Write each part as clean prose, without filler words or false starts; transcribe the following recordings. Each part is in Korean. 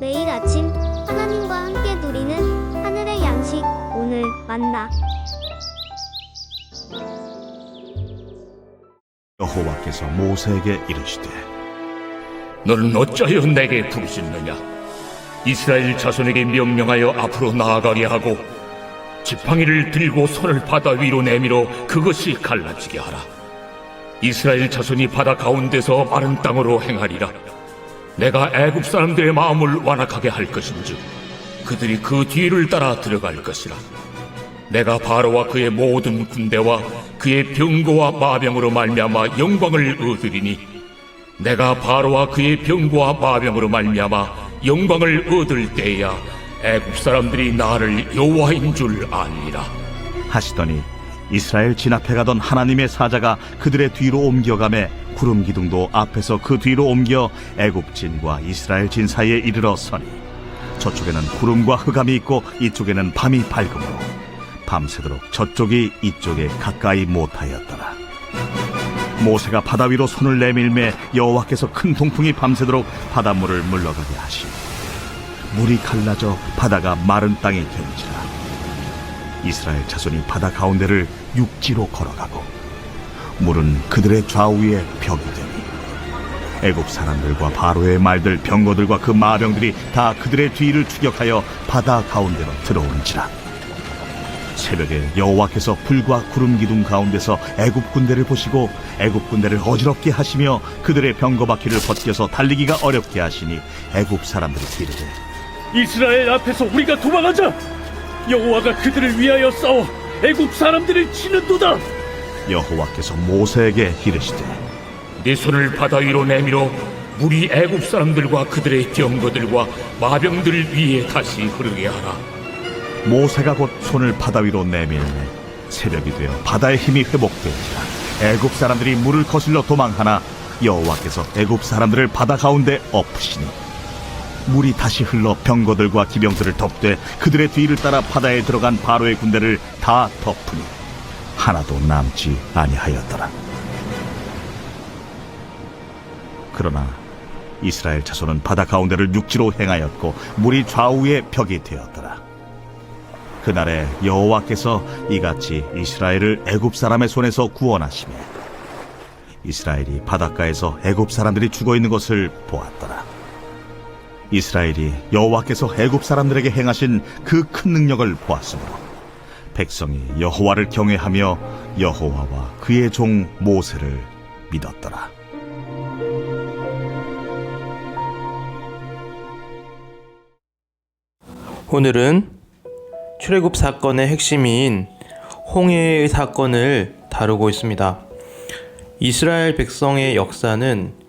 매일 아침 하나님과 함께 누리는 하늘의 양식, 오늘 만나. 여호와께서 모세에게 이르시되 너는 어찌하여 내게 부르짖느냐? 이스라엘 자손에게 명령하여 앞으로 나아가게 하고 지팡이를 들고 손을 바다 위로 내밀어 그것이 갈라지게 하라. 이스라엘 자손이 바다 가운데서 마른 땅으로 행하리라. 내가 애굽 사람들의 마음을 완악하게 할 것인즉 그들이 그 뒤를 따라 들어갈 것이라. 내가 바로와 그의 모든 군대와 그의 병거와 마병으로 말미암아 영광을 얻으리니 내가 바로와 그의 병거와 마병으로 말미암아 영광을 얻을 때야 애굽 사람들이 나를 여호와인 줄 아니라 하시더니 이스라엘 진 앞에 가던 하나님의 사자가 그들의 뒤로 옮겨가매 구름 기둥도 앞에서 그 뒤로 옮겨 애굽 진과 이스라엘 진 사이에 이르러 서니 저쪽에는 구름과 흑암이 있고 이쪽에는 밤이 밝음으로 밤새도록 저쪽이 이쪽에 가까이 못하였더라. 모세가 바다 위로 손을 내밀매 여호와께서 큰 동풍이 밤새도록 바닷물을 물러가게 하시고 물이 갈라져 바다가 마른 땅이 된지라. 이스라엘 자손이 바다 가운데를 육지로 걸어가고 물은 그들의 좌우에 벽이 되니 애굽 사람들과 바로의 말들 병거들과 그 마병들이 다 그들의 뒤를 추격하여 바다 가운데로 들어오는지라. 새벽에 여호와께서 불과 구름 기둥 가운데서 애굽 군대를 보시고 애굽 군대를 어지럽게 하시며 그들의 병거 바퀴를 벗겨서 달리기가 어렵게 하시니 애굽 사람들이 이르되 이스라엘 앞에서 우리가 도망하자. 여호와가 그들을 위하여 싸워 애굽 사람들을 치는도다. 여호와께서 모세에게 이르시되 네 손을 바다 위로 내밀어 물이 애굽 사람들과 그들의 병거들과 마병들 위에 다시 흐르게 하라. 모세가 곧 손을 바다 위로 내밀매 새벽이 되어 바다의 힘이 회복되니라. 애굽 사람들이 물을 거슬러 도망하나 여호와께서 애굽 사람들을 바다 가운데 엎으시니 물이 다시 흘러 병거들과 기병들을 덮되 그들의 뒤를 따라 바다에 들어간 바로의 군대를 다 덮으니 하나도 남지 아니하였더라. 그러나 이스라엘 자손은 바다 가운데를 육지로 행하였고 물이 좌우에 벽이 되었더라. 그날에 여호와께서 이같이 이스라엘을 애굽 사람의 손에서 구원하시며 이스라엘이 바닷가에서 애굽 사람들이 죽어 있는 것을 보았더라. 이스라엘이 여호와께서 애굽 사람들에게 행하신 그 큰 능력을 보았으므로 백성이 여호와를 경외하며 여호와와 그의 종 모세를 믿었더라. 오늘은 출애굽 사건의 핵심인 홍해의 사건을 다루고 있습니다. 이스라엘 백성의 역사는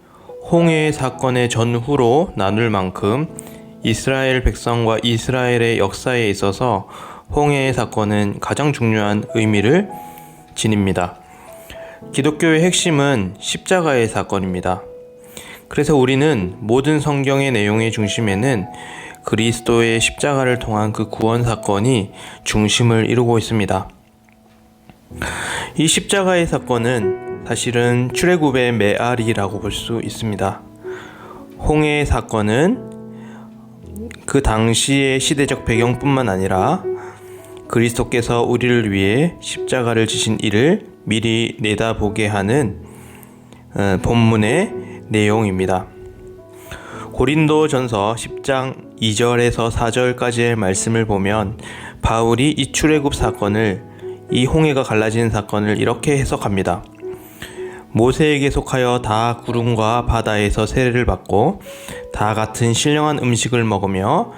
홍해의 사건의 전후로 나눌 만큼 이스라엘 백성과 이스라엘의 역사에 있어서 홍해의 사건은 가장 중요한 의미를 지닙니다. 기독교의 핵심은 십자가의 사건입니다. 그래서 우리는 모든 성경의 내용의 중심에는 그리스도의 십자가를 통한 그 구원 사건이 중심을 이루고 있습니다. 이 십자가의 사건은 사실은 출애굽의 메아리라고 볼 수 있습니다. 홍해의 사건은 그 당시의 시대적 배경뿐만 아니라 그리스도께서 우리를 위해 십자가를 지신 일을 미리 내다보게 하는 본문의 내용입니다. 고린도전서 10장 2절에서 4절까지의 말씀을 보면 바울이 이 출애굽 사건을, 이 홍해가 갈라진 사건을 이렇게 해석합니다. 모세에게 속하여 다 구름과 바다에서 세례를 받고 다 같은 신령한 음식을 먹으며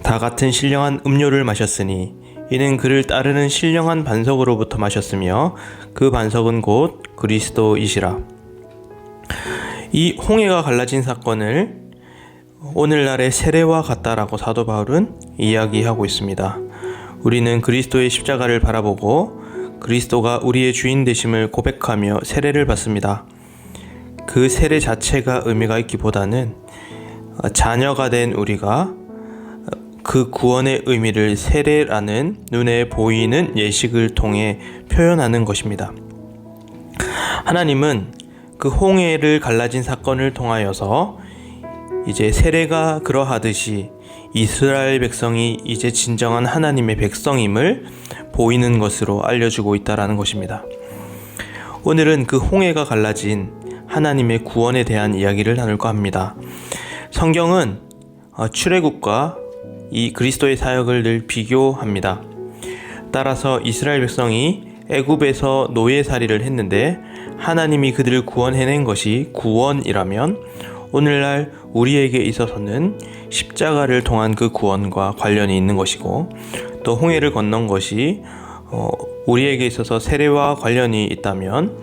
다 같은 신령한 음료를 마셨으니 이는 그를 따르는 신령한 반석으로부터 마셨으며 그 반석은 곧 그리스도이시라. 이 홍해가 갈라진 사건을 오늘날의 세례와 같다라고 사도 바울은 이야기하고 있습니다. 우리는 그리스도의 십자가를 바라보고 그리스도가 우리의 주인 되심을 고백하며 세례를 받습니다. 그 세례 자체가 의미가 있기보다는 자녀가 된 우리가 그 구원의 의미를 세례라는 눈에 보이는 예식을 통해 표현하는 것입니다. 하나님은 그 홍해를 갈라진 사건을 통하여서 이제 세례가 그러하듯이 이스라엘 백성이 이제 진정한 하나님의 백성임을 보이는 것으로 알려주고 있다라는 것입니다. 오늘은 그 홍해가 갈라진 하나님의 구원에 대한 이야기를 나눌까 합니다. 성경은 출애굽과 이 그리스도의 사역을 늘 비교합니다. 따라서 이스라엘 백성이 애굽에서 노예살이를 했는데 하나님이 그들을 구원해낸 것이 구원이라면 오늘날 우리에게 있어서는 십자가를 통한 그 구원과 관련이 있는 것이고, 또 홍해를 건넌 것이 우리에게 있어서 세례와 관련이 있다면,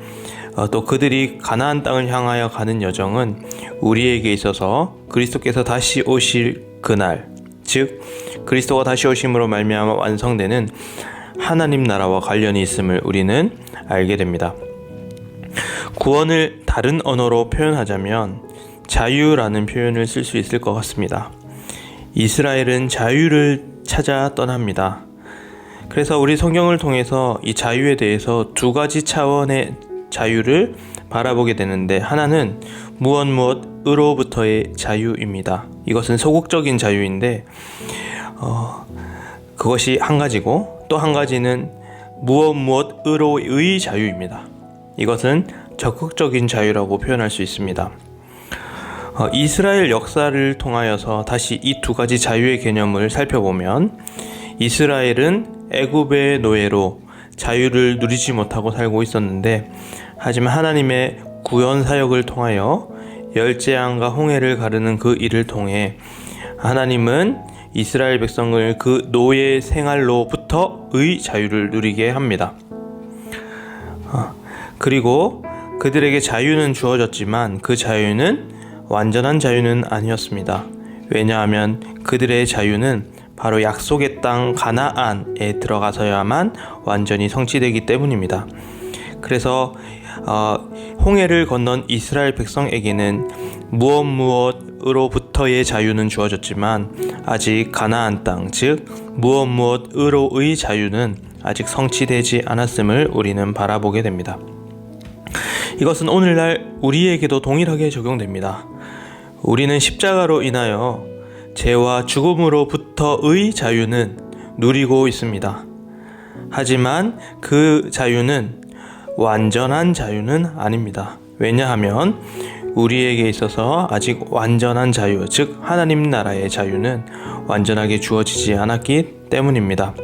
또 그들이 가나안 땅을 향하여 가는 여정은 우리에게 있어서 그리스도께서 다시 오실 그날, 즉 그리스도가 다시 오심으로 말미암아 완성되는 하나님 나라와 관련이 있음을 우리는 알게 됩니다. 구원을 다른 언어로 표현하자면 자유라는 표현을 쓸 수 있을 것 같습니다. 이스라엘은 자유를 찾아 떠납니다. 그래서 우리 성경을 통해서 이 자유에 대해서 두 가지 차원의 자유를 바라보게 되는데, 하나는 무엇으로부터의 자유입니다. 이것은 소극적인 자유인데 그것이 한 가지고, 또 한 가지는 무엇으로의 자유입니다. 이것은 적극적인 자유라고 표현할 수 있습니다. 이스라엘 역사를 통하여서 다시 이 두 가지 자유의 개념을 살펴보면, 이스라엘은 애굽의 노예로 자유를 누리지 못하고 살고 있었는데, 하지만 하나님의 구원 사역을 통하여 열재앙과 홍해를 가르는 그 일을 통해 하나님은 이스라엘 백성을 그 노예 생활로부터의 자유를 누리게 합니다. 그리고 그들에게 자유는 주어졌지만 그 자유는 완전한 자유는 아니었습니다. 왜냐하면 그들의 자유는 바로 약속의 땅 가나안에 들어가서야만 완전히 성취되기 때문입니다. 그래서 홍해를 건넌 이스라엘 백성에게는 무엇으로부터의 자유는 주어졌지만 아직 가나안 땅, 즉 무엇으로의 자유는 아직 성취되지 않았음을 우리는 바라보게 됩니다. 이것은 오늘날 우리에게도 동일하게 적용됩니다. 우리는 십자가로 인하여 죄와 죽음으로부터의 자유는 누리고 있습니다. 하지만 그 자유는 완전한 자유는 아닙니다. 왜냐하면 우리에게 있어서 아직 완전한 자유, 즉 하나님 나라의 자유는 완전하게 주어지지 않았기 때문입니다.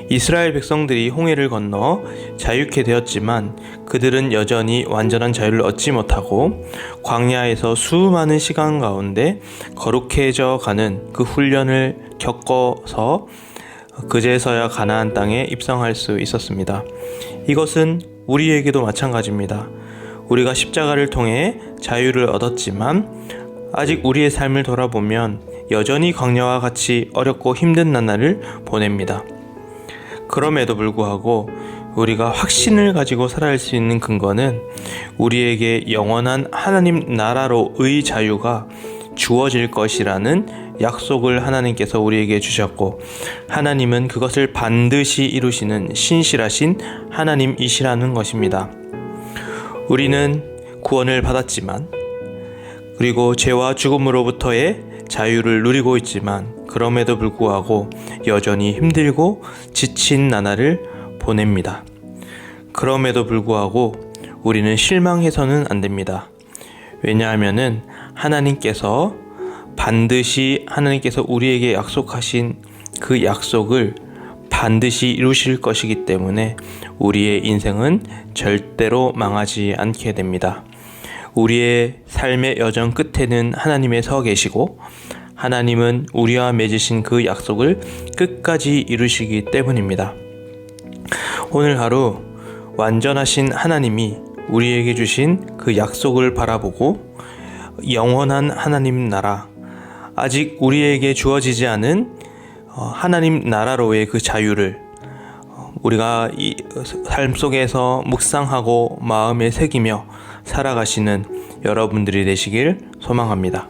이스라엘 백성들이 홍해를 건너 자유케 되었지만 그들은 여전히 완전한 자유를 얻지 못하고 광야에서 수많은 시간 가운데 거룩해져 가는 그 훈련을 겪어서 그제서야 가나안 땅에 입성할 수 있었습니다. 이것은 우리에게도 마찬가지입니다. 우리가 십자가를 통해 자유를 얻었지만 아직 우리의 삶을 돌아보면 여전히 광야와 같이 어렵고 힘든 나날을 보냅니다. 그럼에도 불구하고 우리가 확신을 가지고 살아갈 수 있는 근거는 우리에게 영원한 하나님 나라로의 자유가 주어질 것이라는 약속을 하나님께서 우리에게 주셨고, 하나님은 그것을 반드시 이루시는 신실하신 하나님이시라는 것입니다. 우리는 구원을 받았지만, 그리고 죄와 죽음으로부터의 자유를 누리고 있지만 그럼에도 불구하고 여전히 힘들고 지친 나날을 보냅니다. 그럼에도 불구하고 우리는 실망해서는 안 됩니다. 왜냐하면은 하나님께서 우리에게 약속하신 그 약속을 반드시 이루실 것이기 때문에 우리의 인생은 절대로 망하지 않게 됩니다. 우리의 삶의 여정 끝에는 하나님이 서 계시고 하나님은 우리와 맺으신 그 약속을 끝까지 이루시기 때문입니다. 오늘 하루 완전하신 하나님이 우리에게 주신 그 약속을 바라보고 영원한 하나님 나라, 아직 우리에게 주어지지 않은 하나님 나라로의 그 자유를 우리가 이 삶 속에서 묵상하고 마음에 새기며 살아가시는 여러분들이 되시길 소망합니다.